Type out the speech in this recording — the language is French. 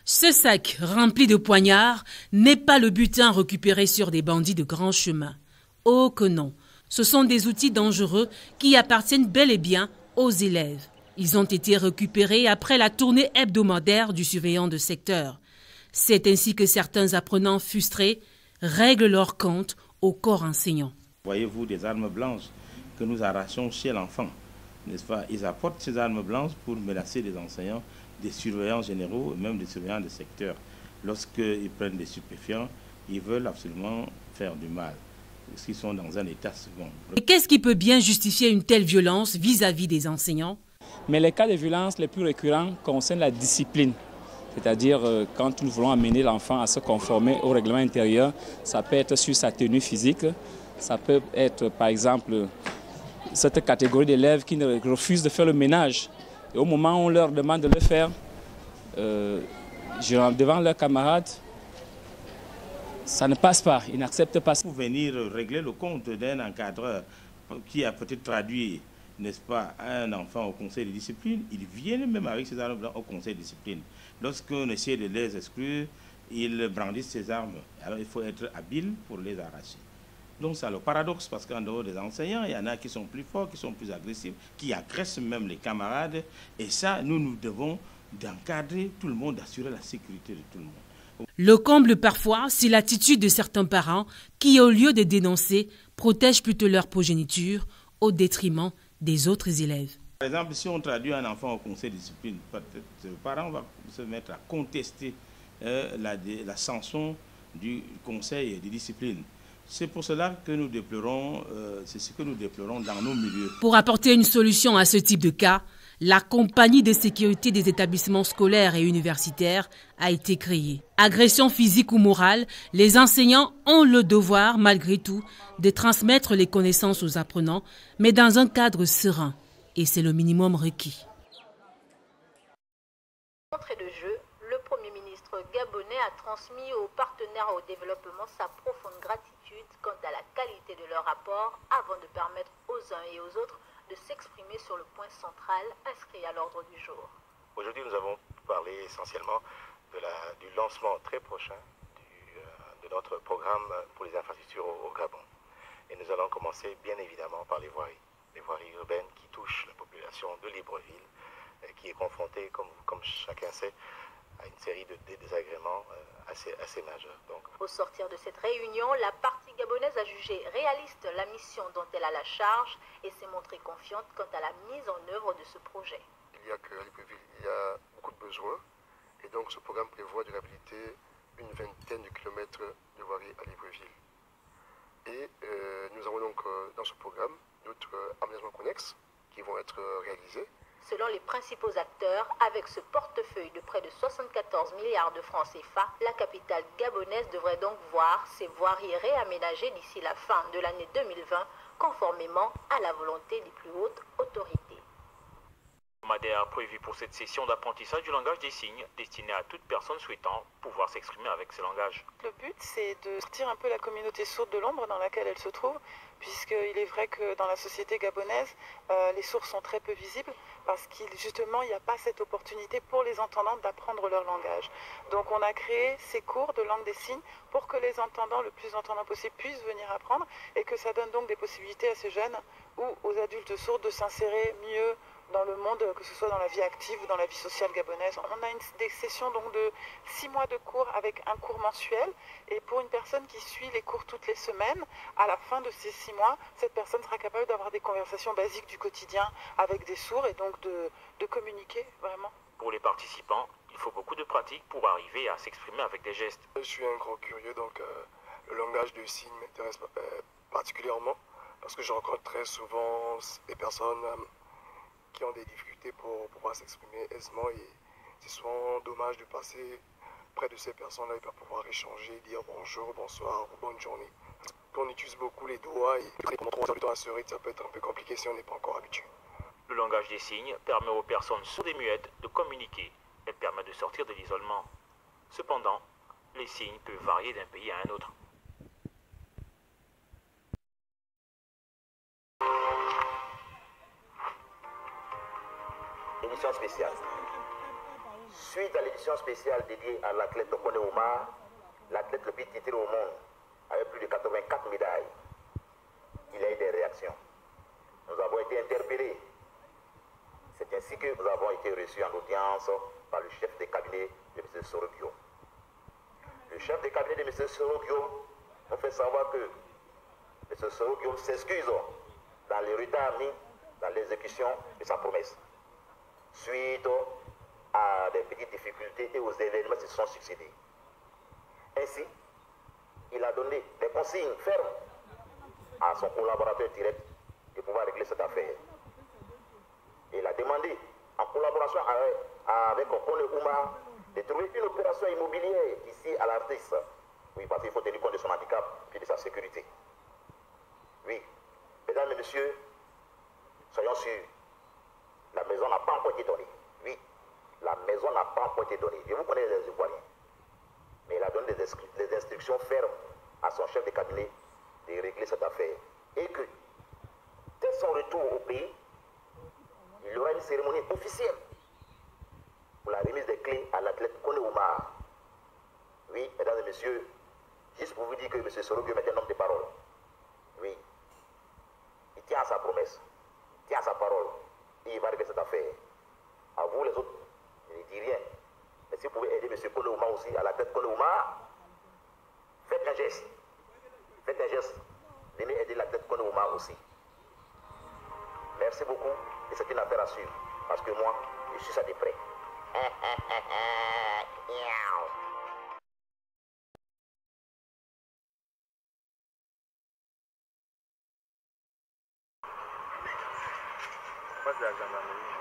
Ce sac rempli de poignards n'est pas le butin récupéré sur des bandits de grand chemin. Oh que non, ce sont des outils dangereux qui appartiennent bel et bien aux élèves. Ils ont été récupérés après la tournée hebdomadaire du surveillant de secteur. C'est ainsi que certains apprenants frustrés règlent leur compte au corps enseignant. Voyez-vous des armes blanches que nous arrachons chez l'enfant, n'est-ce pas? Ils apportent ces armes blanches pour menacer les enseignants, des surveillants généraux et même des surveillants de secteur. Lorsqu'ils prennent des stupéfiants, ils veulent absolument faire du mal, parce qu'ils sont dans un état second. Et qu'est-ce qui peut bien justifier une telle violence vis-à-vis des enseignants? Mais les cas de violence les plus récurrents concernent la discipline. C'est-à-dire quand nous voulons amener l'enfant à se conformer au règlement intérieur, ça peut être sur sa tenue physique, ça peut être par exemple cette catégorie d'élèves qui refusent de faire le ménage. Et au moment où on leur demande de le faire, devant leurs camarades, ça ne passe pas, ils n'acceptent pas. Pour venir régler le compte d'un encadreur qui a peut-être traduit, n'est-ce pas, un enfant au conseil de discipline, ils viennent même avec ces armes au conseil de discipline. Lorsqu'on essaie de les exclure, ils brandissent ces armes. Alors il faut être habile pour les arracher. Donc c'est le paradoxe, parce qu'en dehors des enseignants, il y en a qui sont plus forts, qui sont plus agressifs, qui agressent même les camarades. Et ça, nous devons d'encadrer tout le monde, d'assurer la sécurité de tout le monde. Le comble parfois, c'est l'attitude de certains parents qui, au lieu de dénoncer, protègent plutôt leur progéniture au détriment des autres élèves. Par exemple, si on traduit un enfant au conseil de discipline, peut-être le parent va se mettre à contester la sanction du conseil de discipline. C'est pour cela que nous déplorons, c'est ce que nous déplorons dans nos milieux. Pour apporter une solution à ce type de cas, la compagnie de sécurité des établissements scolaires et universitaires a été créée. Agression physique ou morale, les enseignants ont le devoir, malgré tout, de transmettre les connaissances aux apprenants, mais dans un cadre serein. Et c'est le minimum requis. Entrée de jeu, le Premier ministre gabonais a transmis aux partenaires au développement sa profonde gratitude quant à la qualité de leur rapport avant de permettre aux uns et aux autres de s'exprimer sur le point central inscrit à l'ordre du jour. Aujourd'hui, nous avons parlé essentiellement du lancement très prochain de notre programme pour les infrastructures au Gabon. Et nous allons commencer bien évidemment par les voiries urbaines qui touchent la population de Libreville, qui est confrontée, comme chacun sait, à une série de désagréments assez majeurs. Donc, au sortir de cette réunion, la partie gabonaise a jugé réaliste la mission dont elle a la charge et s'est montrée confiante quant à la mise en œuvre de ce projet. Il y a que à Libreville, il y a beaucoup de besoins et donc ce programme prévoit de réhabiliter une vingtaine de kilomètres de voirie à Libreville. Et nous avons donc dans ce programme d'autres aménagements connexes qui vont être réalisés. Selon les principaux acteurs, avec ce portefeuille de près de 74 milliards de francs CFA, la capitale gabonaise devrait donc voir ses voiries réaménagées d'ici la fin de l'année 2020, conformément à la volonté des plus hautes autorités. Hebdomadaire prévu pour cette session d'apprentissage du langage des signes, destinée à toute personne souhaitant pouvoir s'exprimer avec ce langage. Le but, c'est de sortir un peu la communauté sourde de l'ombre dans laquelle elle se trouve, puisqu'il est vrai que dans la société gabonaise, les sourds sont très peu visibles, parce justement, il n'y a pas cette opportunité pour les entendants d'apprendre leur langage. Donc on a créé ces cours de langue des signes pour que les entendants, le plus entendants possible, puissent venir apprendre, et que ça donne donc des possibilités à ces jeunes ou aux adultes sourds de s'insérer mieux dans le monde, que ce soit dans la vie active ou dans la vie sociale gabonaise. On a des sessions donc de 6 mois de cours avec un cours mensuel, et pour une personne qui suit les cours toutes les semaines, à la fin de ces 6 mois, cette personne sera capable d'avoir des conversations basiques du quotidien avec des sourds et donc de communiquer vraiment. Pour les participants, il faut beaucoup de pratique pour arriver à s'exprimer avec des gestes. Je suis un gros curieux, donc le langage de signes m'intéresse particulièrement parce que je rencontre très souvent des personnes qui ont des difficultés pour pouvoir s'exprimer aisément, et c'est souvent dommage de passer près de ces personnes-là et pas pouvoir échanger, dire bonjour, bonsoir ou bonne journée. On utilise beaucoup les doigts et dans la cerise, ça peut être un peu compliqué si on n'est pas encore habitué. Le langage des signes permet aux personnes sourdes et muettes de communiquer. Elle permet de sortir de l'isolement. Cependant, les signes peuvent varier d'un pays à un autre. Émission spéciale. Suite à l'édition spéciale dédiée à l'athlète Okone Oumar, l'athlète le plus titré au monde, avec plus de 84 médailles, il a eu des réactions. Nous avons été interpellés. C'est ainsi que nous avons été reçus en audience par le chef de cabinet de M. Soro Guillaume. Le chef de cabinet de M. Soro Guillaume nous fait savoir que M. Soro Guillaume s'excuse dans les retards mis dans l'exécution de sa promesse, suite à des petites difficultés et aux événements qui se sont succédés. Ainsi, il a donné des consignes fermes à son collaborateur direct de pouvoir régler cette affaire. Il a demandé, en collaboration avec Okone Oumar, de trouver une opération immobilière ici à l'artiste. Oui, parce qu'il faut tenir compte de son handicap et de sa sécurité. Oui, mesdames et messieurs, soyons sûrs, la maison n'a pas encore été donnée. Oui, la maison n'a pas encore été donnée. Je vous connais les Ivoiriens. Mais il a donné des instructions fermes à son chef de cabinet de régler cette affaire. Et que, dès son retour au pays, il y aura une cérémonie officielle pour la remise des clés à l'athlète Okone Oumar. Oui, mesdames et messieurs, juste pour vous dire que M. Soro Guillaume est un homme de parole. Oui, il tient à sa promesse, il tient à sa parole, et il va régler cette affaire. À vous les autres, je ne dis rien. Mais si vous pouvez aider M. Okone Oumar aussi, à la tête Okone Oumar, faites un geste. Faites un geste. Venez aider la tête Okone Oumar aussi. Merci beaucoup, et c'est une affaire à suivre, parce que moi, je suis ça de près. Moi, c'est la gendarmerie.